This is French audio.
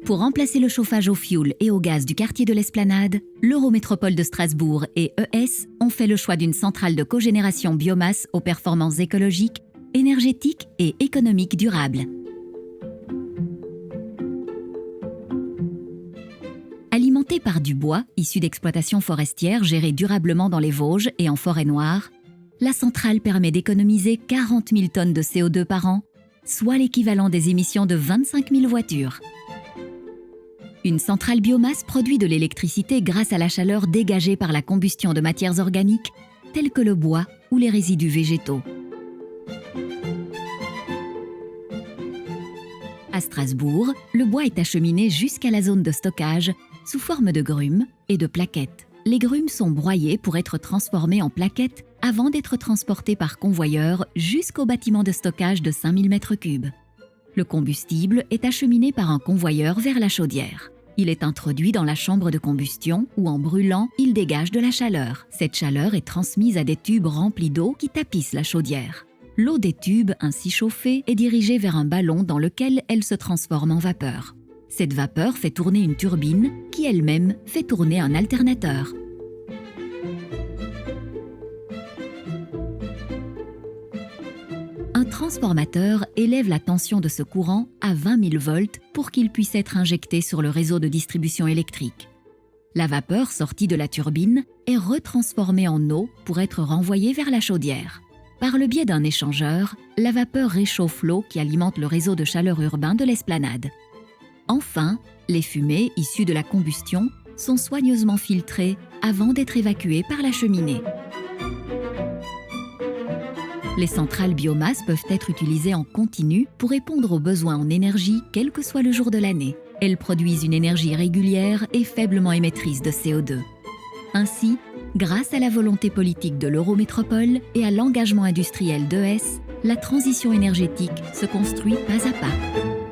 Pour remplacer le chauffage au fioul et au gaz du quartier de l'Esplanade, l'Eurométropole de Strasbourg et ES ont fait le choix d'une centrale de cogénération biomasse aux performances écologiques, énergétiques et économiques durables. Alimentée par du bois issu d'exploitations forestières gérées durablement dans les Vosges et en forêt noire, la centrale permet d'économiser 40 000 tonnes de CO2 par an, soit l'équivalent des émissions de 25 000 voitures. Une centrale biomasse produit de l'électricité grâce à la chaleur dégagée par la combustion de matières organiques, telles que le bois ou les résidus végétaux. À Strasbourg, le bois est acheminé jusqu'à la zone de stockage sous forme de grumes et de plaquettes. Les grumes sont broyées pour être transformées en plaquettes avant d'être transportées par convoyeur jusqu'au bâtiment de stockage de 5000 m3. Le combustible est acheminé par un convoyeur vers la chaudière. Il est introduit dans la chambre de combustion où, en brûlant, il dégage de la chaleur. Cette chaleur est transmise à des tubes remplis d'eau qui tapissent la chaudière. L'eau des tubes, ainsi chauffée, est dirigée vers un ballon dans lequel elle se transforme en vapeur. Cette vapeur fait tourner une turbine qui elle-même fait tourner un alternateur. Un transformateur élève la tension de ce courant à 20 000 volts pour qu'il puisse être injecté sur le réseau de distribution électrique. La vapeur sortie de la turbine est retransformée en eau pour être renvoyée vers la chaudière. Par le biais d'un échangeur, la vapeur réchauffe l'eau qui alimente le réseau de chaleur urbain de l'Esplanade. Enfin, les fumées issues de la combustion sont soigneusement filtrées avant d'être évacuées par la cheminée. Les centrales biomasse peuvent être utilisées en continu pour répondre aux besoins en énergie, quel que soit le jour de l'année. Elles produisent une énergie régulière et faiblement émettrice de CO2. Ainsi, grâce à la volonté politique de l'Eurométropole et à l'engagement industriel d'ES, la transition énergétique se construit pas à pas.